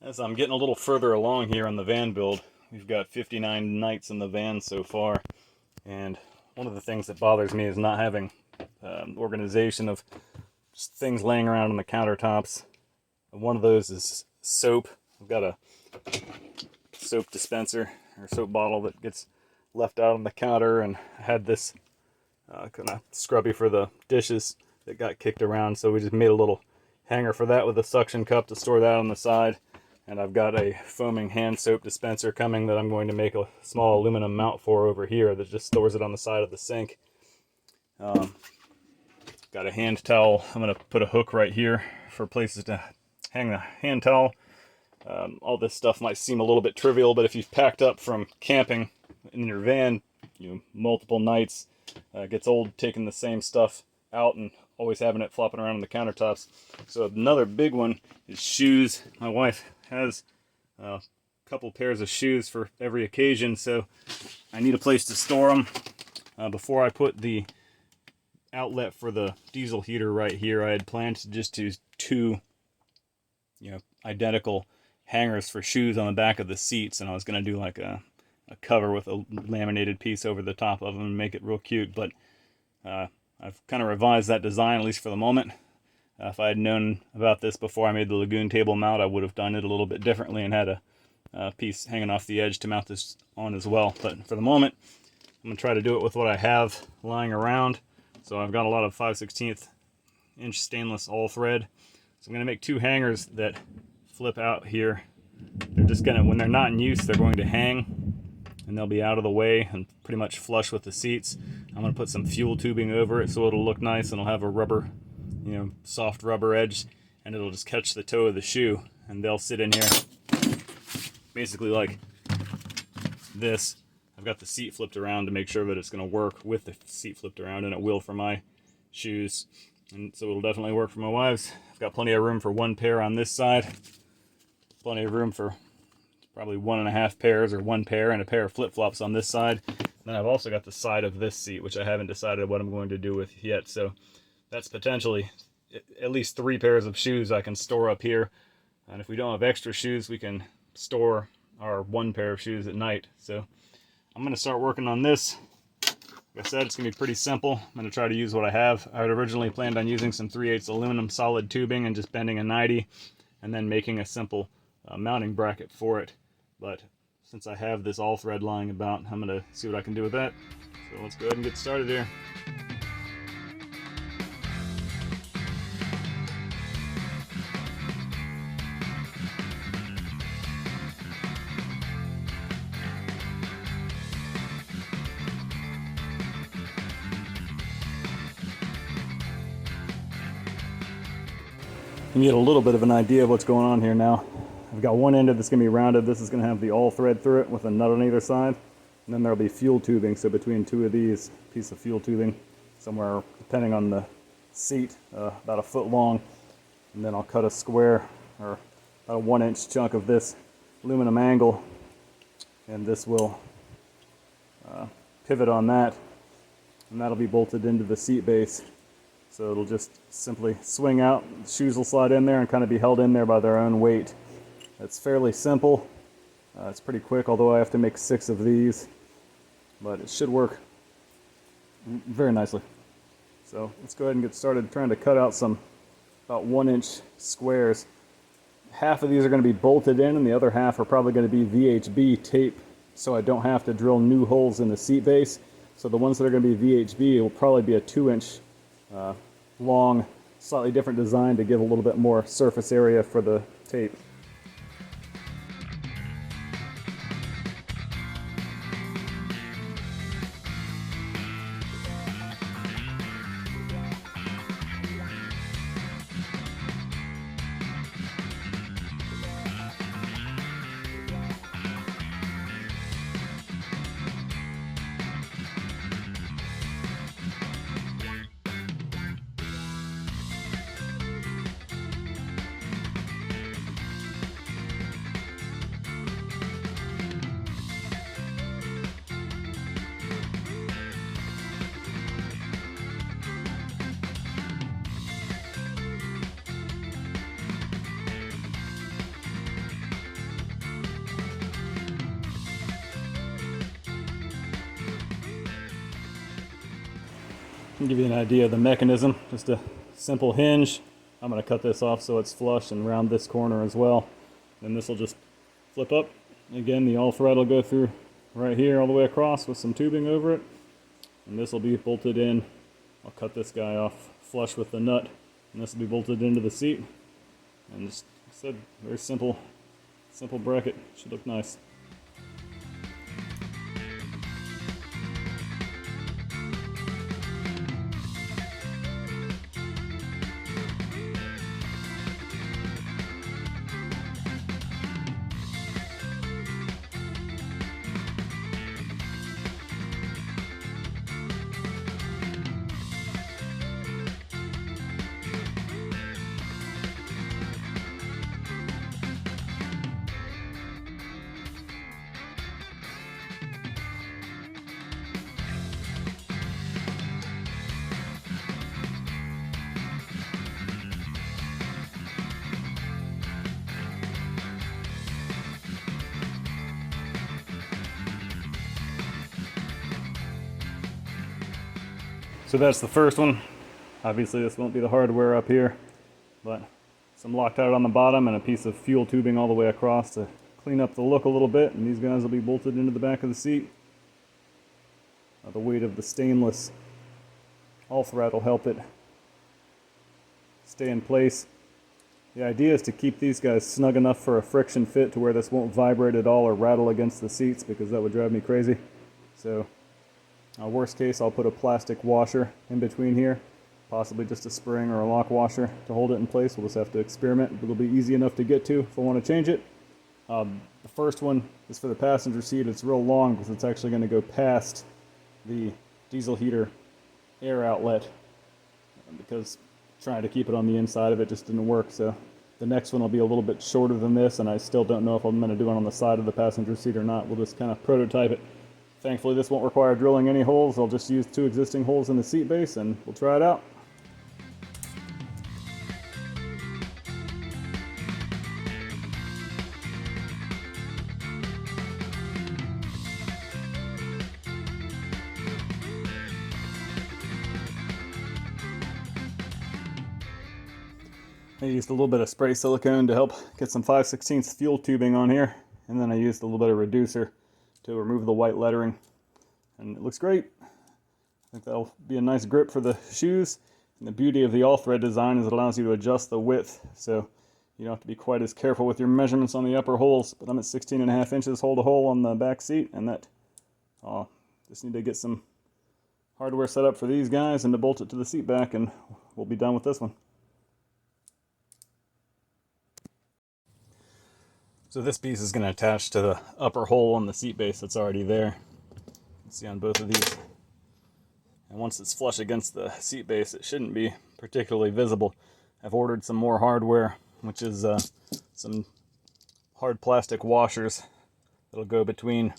As I'm getting a little further along here on the van build, we've got 59 nights in the van so far, and one of the things that bothers me is not having organization of just things laying around on the countertops. And one of those is soap. I've got a soap dispenser or soap bottle that gets left out on the counter, and I had this kind of scrubby for the dishes that got kicked around, so we just made a little hanger for that with a suction cup to store that on the side. And I've got a foaming hand soap dispenser coming that I'm going to make a small aluminum mount for over here that just stores it on the side of the sink. Got a hand towel. I'm going to put a hook right here for places to hang the hand towel. All this stuff might seem a little bit trivial, but if you've packed up from camping in your van, multiple nights, it gets old taking the same stuff out and always having it flopping around on the countertops. So another big one is shoes. My wife has a couple pairs of shoes for every occasion, so I need a place to store them. Before I put the outlet for the diesel heater right here, I had planned to just use two identical hangers for shoes on the back of the seats, and I was going to do like a cover with a laminated piece over the top of them and make it real cute, but I've kind of revised that design, at least for the moment. If I had known about this before I made the Lagoon table mount, I would have done it a little bit differently and had a piece hanging off the edge to mount this on as well. But for the moment, I'm going to try to do it with what I have lying around. So I've got a lot of 5/16 inch stainless all thread. So I'm going to make two hangers that flip out here. They're just going to, when they're not in use, they're going to hang and they'll be out of the way and pretty much flush with the seats. I'm going to put some fuel tubing over it so it'll look nice, and it'll have a rubber, soft rubber edge, and it'll just catch the toe of the shoe, and they'll sit in here basically like this. I've got the seat flipped around to make sure that it's going to work with the seat flipped around, and it will for my shoes, and so it'll definitely work for my wives. I've got plenty of room for one pair on this side, plenty of room for probably 1.5 pairs or one pair, and a pair of flip-flops on this side. Then I've also got the side of this seat, which I haven't decided what I'm going to do with yet, so that's potentially at least 3 pairs of shoes I can store up here. And if we don't have extra shoes, we can store our one pair of shoes at night. So I'm going to start working on this. Like I said, it's going to be pretty simple. I'm going to try to use what I have. I had originally planned on using some 3/8 aluminum solid tubing and just bending a 90 and then making a simple mounting bracket for it. But since I have this all thread lying about, I'm going to see what I can do with that. So let's go ahead and get started here. You can get a little bit of an idea of what's going on here now. I've got one end that's going to be rounded. This is going to have the all thread through it with a nut on either side. And then there'll be fuel tubing, so between two of these, piece of fuel tubing, somewhere, depending on the seat, about 1 foot long. And then I'll cut a square, or about a 1-inch chunk of this aluminum angle, and this will pivot on that, and that'll be bolted into the seat base. So it'll just simply swing out, the shoes will slide in there and kind of be held in there by their own weight. It's fairly simple. It's pretty quick, although I have to make 6 of these, but it should work very nicely. So let's go ahead and get started trying to cut out some about 1-inch squares. Half of these are going to be bolted in, and the other half are probably going to be VHB tape, so I don't have to drill new holes in the seat base. So the ones that are going to be VHB will probably be a 2-inch long, slightly different design to give a little bit more surface area for the tape. I'll give you an idea of the mechanism. Just a simple hinge. I'm going to cut this off so it's flush and round this corner as well. Then this will just flip up. Again, the all-thread will go through right here all the way across with some tubing over it. And this will be bolted in. I'll cut this guy off flush with the nut. And this will be bolted into the seat. And just, like I said, very simple bracket. Should look nice. So that's the first one. Obviously this won't be the hardware up here, but some Loctite on the bottom and a piece of fuel tubing all the way across to clean up the look a little bit, and these guys will be bolted into the back of the seat. The weight of the stainless all-thread will help it stay in place. The idea is to keep these guys snug enough for a friction fit to where this won't vibrate at all or rattle against the seats, because that would drive me crazy. So worst case, I'll put a plastic washer in between here, possibly just a spring or a lock washer to hold it in place. We'll just have to experiment, but it'll be easy enough to get to if I want to change it. The first one is for the passenger seat. It's real long because it's actually going to go past the diesel heater air outlet, because trying to keep it on the inside of it just didn't work. So the next one will be a little bit shorter than this, and I still don't know if I'm going to do it on the side of the passenger seat or not. We'll just kind of prototype it. Thankfully, this won't require drilling any holes. I'll just use 2 existing holes in the seat base, and we'll try it out. I used a little bit of spray silicone to help get some 5/16 fuel tubing on here, and then I used a little bit of reducer to remove the white lettering, and it looks great. I think that'll be a nice grip for the shoes. And the beauty of the all-thread design is it allows you to adjust the width, so you don't have to be quite as careful with your measurements on the upper holes. But I'm at 16.5 inches hole to hole on the back seat, and that just need to get some hardware set up for these guys and to bolt it to the seat back, and we'll be done with this one. So this piece is going to attach to the upper hole on the seat base that's already there. You can see on both of these. And once it's flush against the seat base, it shouldn't be particularly visible. I've ordered some more hardware, which is some hard plastic washers that'll go between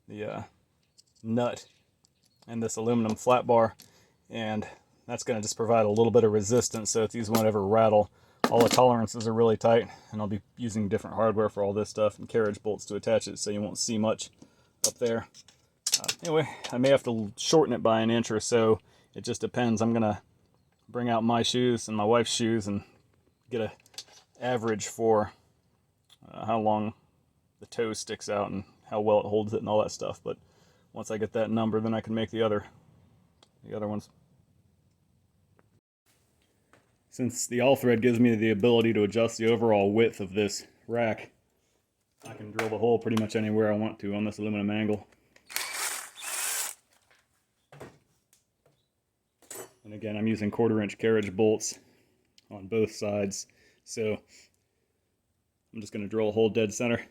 the nut and this aluminum flat bar. And that's going to just provide a little bit of resistance so that these won't ever rattle. All the tolerances are really tight, and I'll be using different hardware for all this stuff and carriage bolts to attach it so you won't see much up there. Anyway, I may have to shorten it by an inch or so. It just depends. I'm going to bring out my shoes and my wife's shoes and get an average for how long the toe sticks out and how well it holds it and all that stuff. But once I get that number, then I can make the other ones. Since the all-thread gives me the ability to adjust the overall width of this rack, I can drill the hole pretty much anywhere I want to on this aluminum angle. And again, I'm using 1/4-inch carriage bolts on both sides, so I'm just going to drill a hole dead center.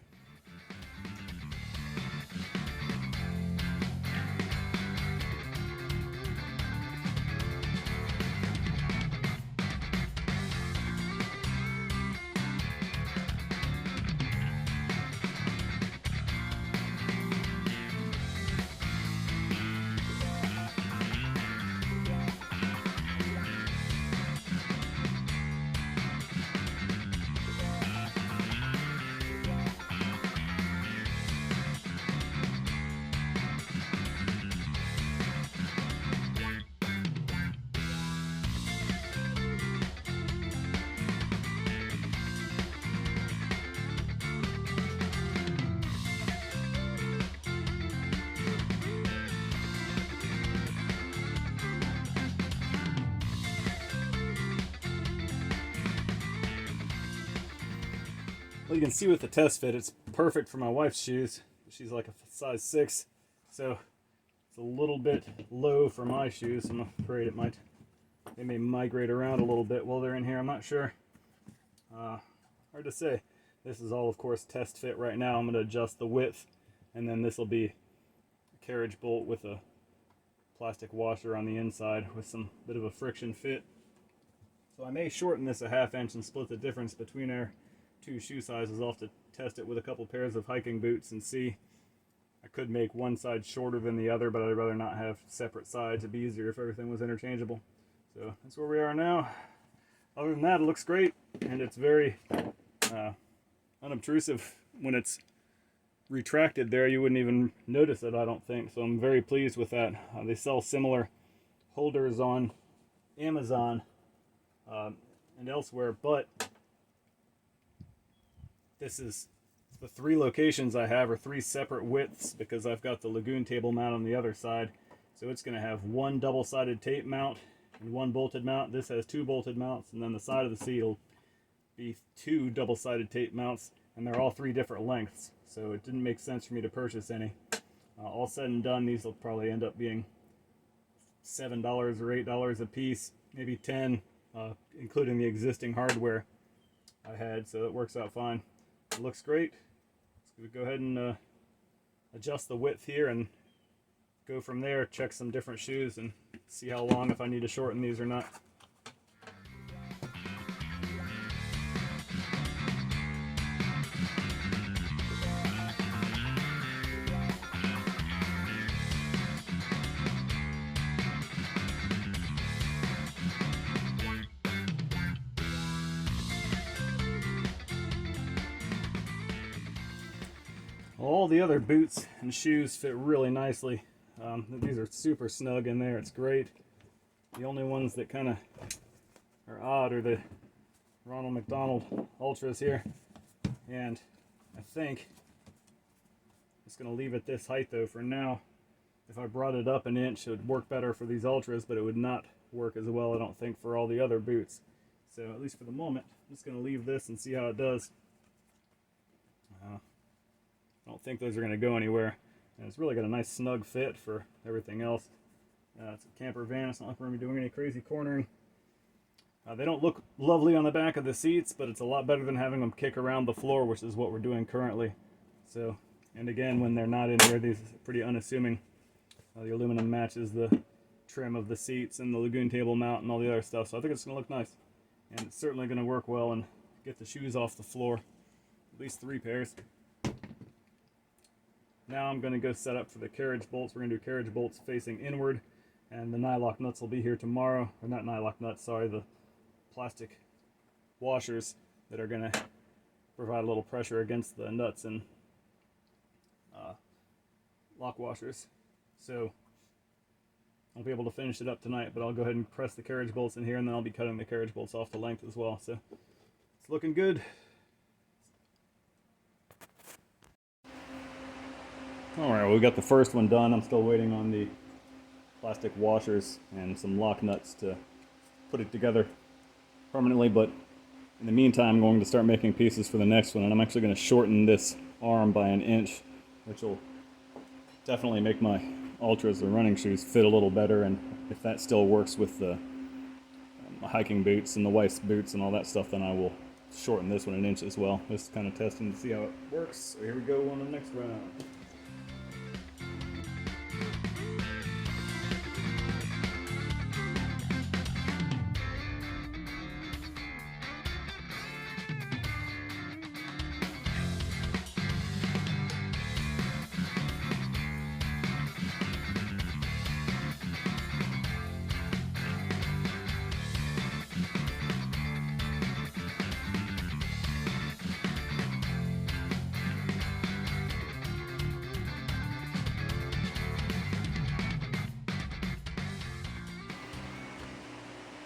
Well, you can see with the test fit, it's perfect for my wife's shoes. She's like a size 6, so it's a little bit low for my shoes. I'm afraid they may migrate around a little bit while they're in here. I'm not sure. Hard to say. This is all, of course, test fit right now. I'm going to adjust the width, and then this will be a carriage bolt with a plastic washer on the inside with some bit of a friction fit. So I may shorten this a 1/2 inch and split the difference between our 2 shoe sizes. I'll have to test it with a couple pairs of hiking boots and see. I could make one side shorter than the other, but I'd rather not have separate sides. It'd be easier if everything was interchangeable. So that's where we are now. Other than that, it looks great, and it's very unobtrusive. When it's retracted there, you wouldn't even notice it, I don't think. So I'm very pleased with that. They sell similar holders on Amazon and elsewhere, but this is the 3 locations I have are 3 separate widths because I've got the Lagoon table mount on the other side. So it's going to have 1 double-sided tape mount and 1 bolted mount. This has 2 bolted mounts, and then the side of the seat will be 2 double-sided tape mounts, and they're all 3 different lengths. So it didn't make sense for me to purchase any. All said and done, these will probably end up being $7 or $8 a piece, maybe 10, including the existing hardware I had. So it works out fine. It looks great. Let's go ahead and adjust the width here and go from there. Check some different shoes and see how long, if I need to shorten these or not. All the other boots and shoes fit really nicely. These are super snug in there. It's great. The only ones that kind of are odd are the Ronald McDonald Ultras here. And I think I'm just going to leave it this height though for now. If I brought it up an inch, it would work better for these Ultras, but it would not work as well, I don't think, for all the other boots. So at least for the moment, I'm just going to leave this and see how it does. I don't think those are going to go anywhere. And it's really got a nice snug fit for everything else. It's a camper van. It's not like we're going to be doing any crazy cornering. They don't look lovely on the back of the seats, but it's a lot better than having them kick around the floor, which is what we're doing currently. So, and again, when they're not in here, these are pretty unassuming. The aluminum matches the trim of the seats and the Lagoon table mount and all the other stuff. So I think it's going to look nice. And it's certainly going to work well and get the shoes off the floor. At least 3 pairs. Now I'm going to go set up for the carriage bolts. We're going to do carriage bolts facing inward, and the nylock nuts will be here tomorrow. Or not nylock nuts, sorry, the plastic washers that are going to provide a little pressure against the nuts and lock washers. So I'll be able to finish it up tonight, but I'll go ahead and press the carriage bolts in here, and then I'll be cutting the carriage bolts off the length as well. So it's looking good. Alright, well, we got the first one done. I'm still waiting on the plastic washers and some lock nuts to put it together permanently, but in the meantime I'm going to start making pieces for the next one, and I'm actually going to shorten this arm by an inch, which will definitely make my Ultras, the running shoes, fit a little better. And if that still works with the hiking boots and the wife's boots and all that stuff, then I will shorten this one an inch as well. Just kind of testing to see how it works. So here we go on the next round.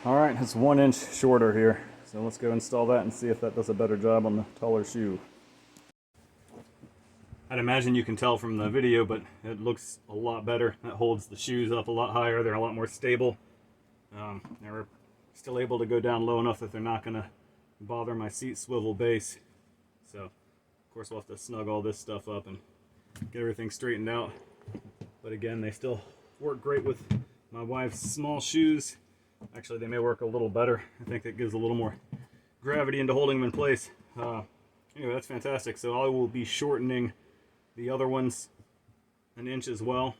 Alright, it's 1 inch shorter here. So let's go install that and see if that does a better job on the taller shoe. I'd imagine you can tell from the video, but it looks a lot better. That holds the shoes up a lot higher. They're a lot more stable. They're still able to go down low enough that they're not going to bother my seat swivel base. So of course we'll have to snug all this stuff up and get everything straightened out. But again, they still work great with my wife's small shoes. Actually, they may work a little better. I think that gives a little more gravity into holding them in place. Anyway, that's fantastic. So I will be shortening the other ones an inch as well.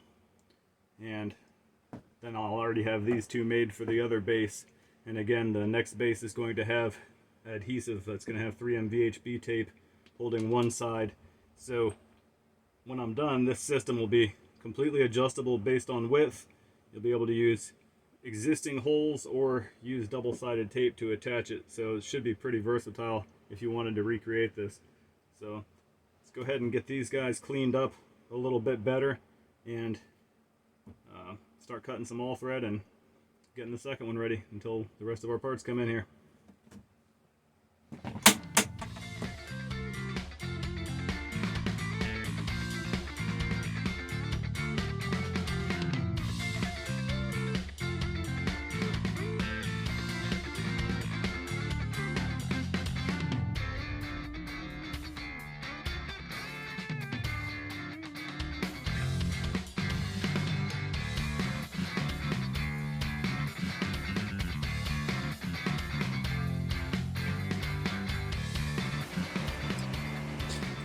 And then I'll already have these two made for the other base. And again, the next base is going to have adhesive. That's going to have 3M VHB tape holding one side. So when I'm done, this system will be completely adjustable based on width. You'll be able to use existing holes or use double-sided tape to attach it. So it should be pretty versatile if you wanted to recreate this. So let's go ahead and get these guys cleaned up a little bit better and start cutting some all thread and getting the second one ready until the rest of our parts come in here.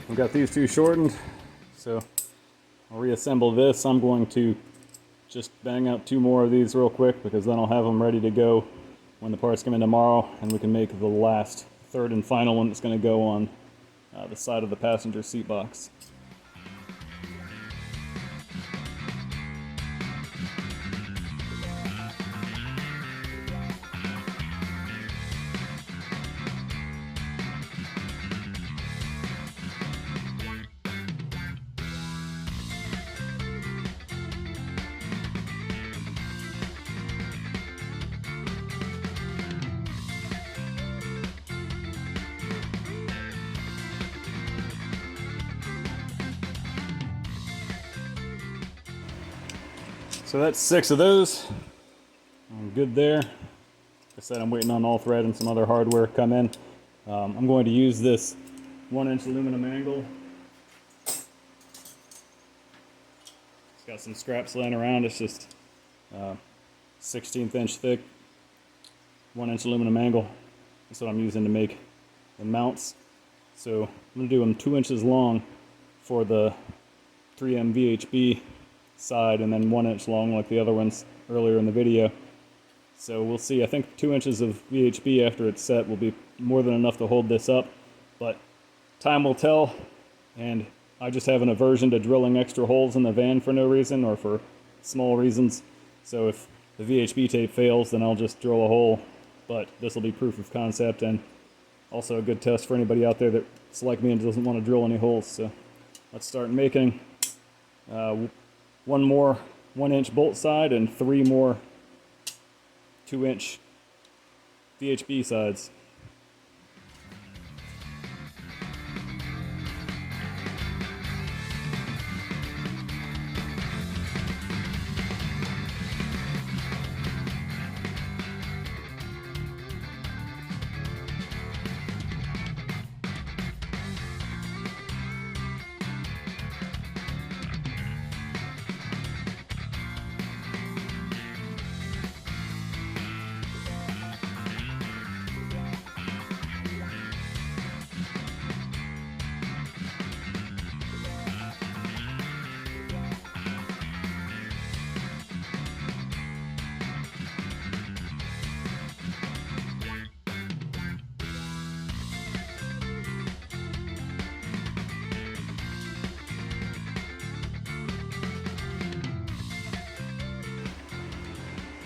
I've got these two shortened, so I'll reassemble this. I'm going to just bang out 2 more of these real quick because then I'll have them ready to go when the parts come in tomorrow, and we can make the last, third and final one that's going to go on the side of the passenger seat box. So that's 6 of those. I'm good there. Like I said, I'm waiting on all thread and some other hardware to come in. I'm going to use this 1-inch aluminum angle. It's got some scraps laying around. It's just 16th inch thick, 1-inch aluminum angle. That's what I'm using to make the mounts. So I'm going to do them 2 inches long for the 3M VHB side and then 1 inch long like the other ones earlier in the video. So we'll see. I think 2 inches of VHB after it's set will be more than enough to hold this up, but time will tell. And I just have an aversion to drilling extra holes in the van for no reason or for small reasons. So if the VHB tape fails, then I'll just drill a hole, but this will be proof of concept and also a good test for anybody out there that's like me and doesn't want to drill any holes. So let's start making 1 more 1-inch bolt side and 3 more 2-inch VHB sides.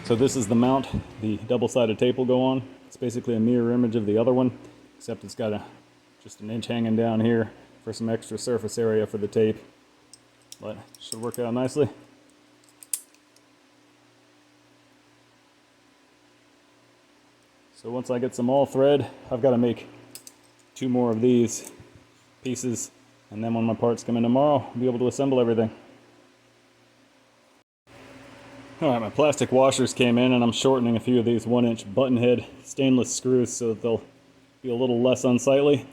So this is the mount the double-sided tape will go on. It's basically a mirror image of the other one, except it's got just an inch hanging down here for some extra surface area for the tape. But it should work out nicely. So once I get some all thread, I've got to make 2 more of these pieces, and then when my parts come in tomorrow, I'll be able to assemble everything. Alright, my plastic washers came in and I'm shortening a few of these 1-inch button head stainless screws so that they'll be a little less unsightly.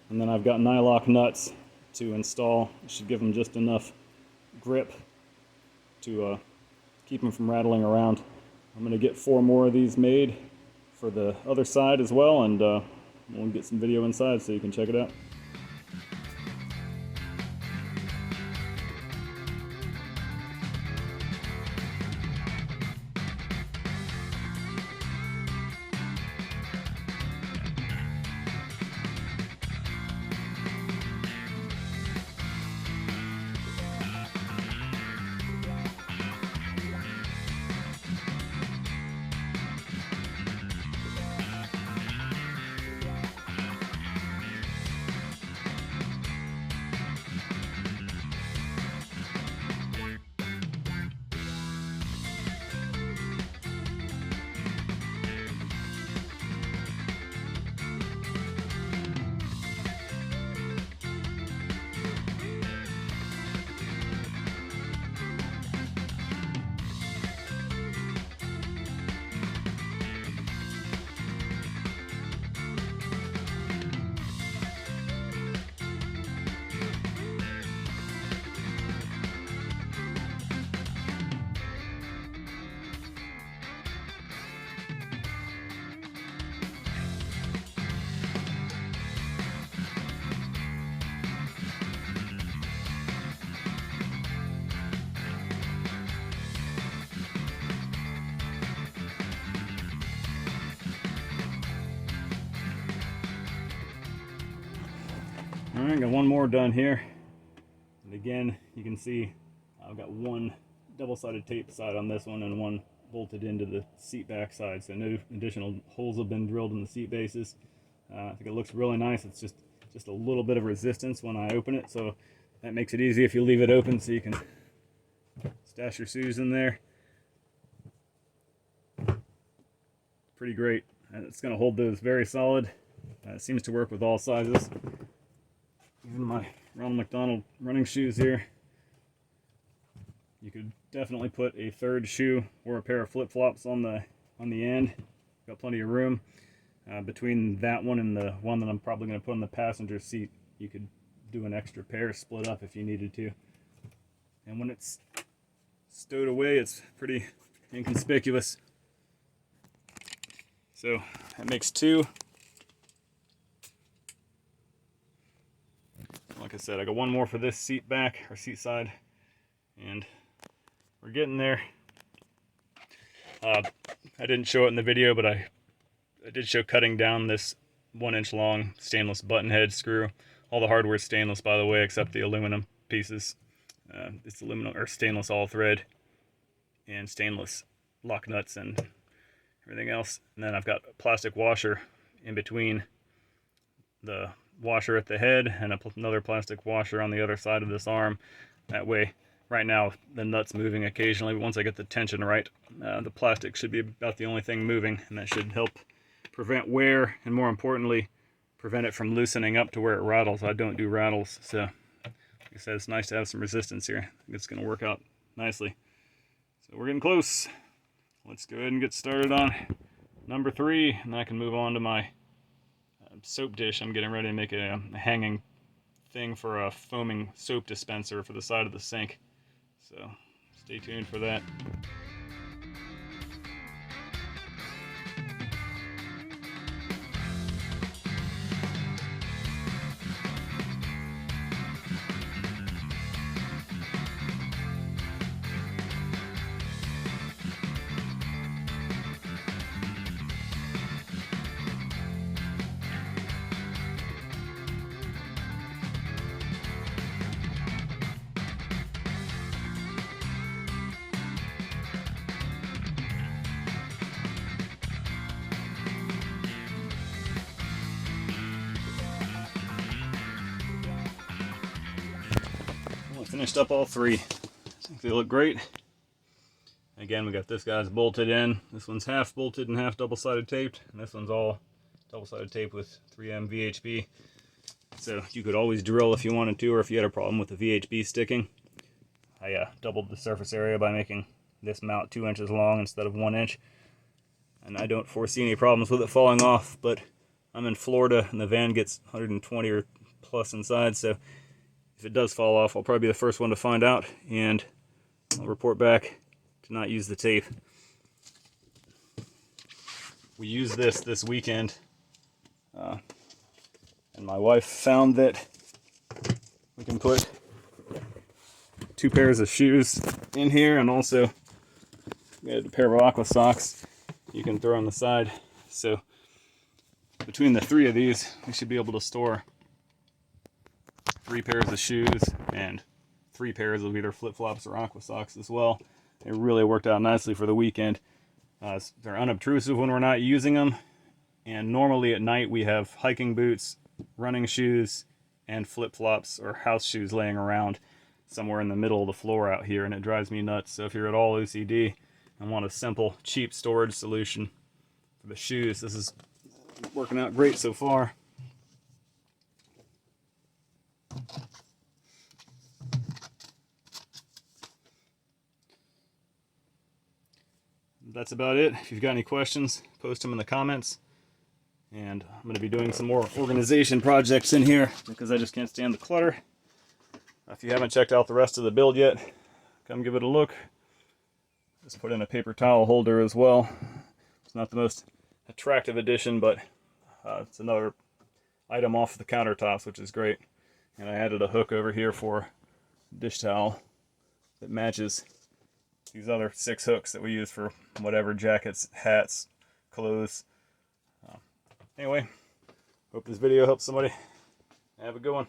And then I've got nylock nuts to install. Should give them just enough grip to keep them from rattling around. I'm going to get 4 more of these made for the other side as well, and we'll get some video inside so you can check it out. Alright, got one more done here. And again, you can see I've got one double-sided tape side on this one and one bolted into the seat back side. So no additional holes have been drilled in the seat bases. I think it looks really nice. It's just a little bit of resistance when I open it, so that makes it easy if you leave it open so you can stash your shoes in there. Pretty great. And it's going to hold those very solid. It seems to work with all sizes. Even my Ronald McDonald running shoes here. You could definitely put a third shoe or a pair of flip-flops on the end. Got plenty of room. Between that one and the one that I'm probably going to put on the passenger seat, you could do an extra pair split up if you needed to. And when it's stowed away, it's pretty inconspicuous. So that makes 2. Like I said, I got one more for this seat back, or seat side, and we're getting there. I didn't show it in the video, but I did show cutting down this 1-inch long stainless button head screw. All the hardware is stainless, by the way, except the aluminum pieces. It's aluminum or stainless all thread and stainless lock nuts and everything else. And then I've got a plastic washer in between the washer at the head and another plastic washer on the other side of this arm. That way, right now the nut's moving occasionally, but once I get the tension right, the plastic should be about the only thing moving, and that should help prevent wear, and more importantly, prevent it from loosening up to where it rattles. I don't do rattles, so like I said, it's nice to have some resistance here. I think it's going to work out nicely. So we're getting close. Let's go ahead and get started on number 3, and then I can move on to my soap dish. I'm getting ready to make a hanging thing for a foaming soap dispenser for the side of the sink. So stay tuned for that. Finished up all 3. I think they look great. Again, we got this guy's bolted in. This one's half bolted and half double-sided taped, and this one's all double-sided tape with 3M VHB. So you could always drill if you wanted to, or if you had a problem with the VHB sticking. I doubled the surface area by making this mount 2 inches long instead of 1 inch, and I don't foresee any problems with it falling off, but I'm in Florida and the van gets 120 or plus inside, so if it does fall off, I'll probably be the first one to find out, and I'll report back to not use the tape. We used this weekend, and my wife found that we can put 2 pairs of shoes in here, and also we had a pair of aqua socks you can throw on the side. So between the 3 of these, we should be able to store 3 pairs of shoes and 3 pairs of either flip-flops or aqua socks as well. It really worked out nicely for the weekend. They're unobtrusive when we're not using them, and normally at night we have hiking boots, running shoes, and flip-flops or house shoes laying around somewhere in the middle of the floor out here, and it drives me nuts. So if you're at all OCD and want a simple, cheap storage solution for the shoes, this is working out great so far. That's about it. If you've got any questions, post them in the comments. And I'm going to be doing some more organization projects in here because I just can't stand the clutter. If you haven't checked out the rest of the build yet, come give it a look. Just put in a paper towel holder as well. It's not the most attractive addition, but it's another item off the countertops, which is great. And I added a hook over here for dish towel that matches these other 6 hooks that we use for whatever, jackets, hats, clothes. Anyway, hope this video helps somebody. Have a good one.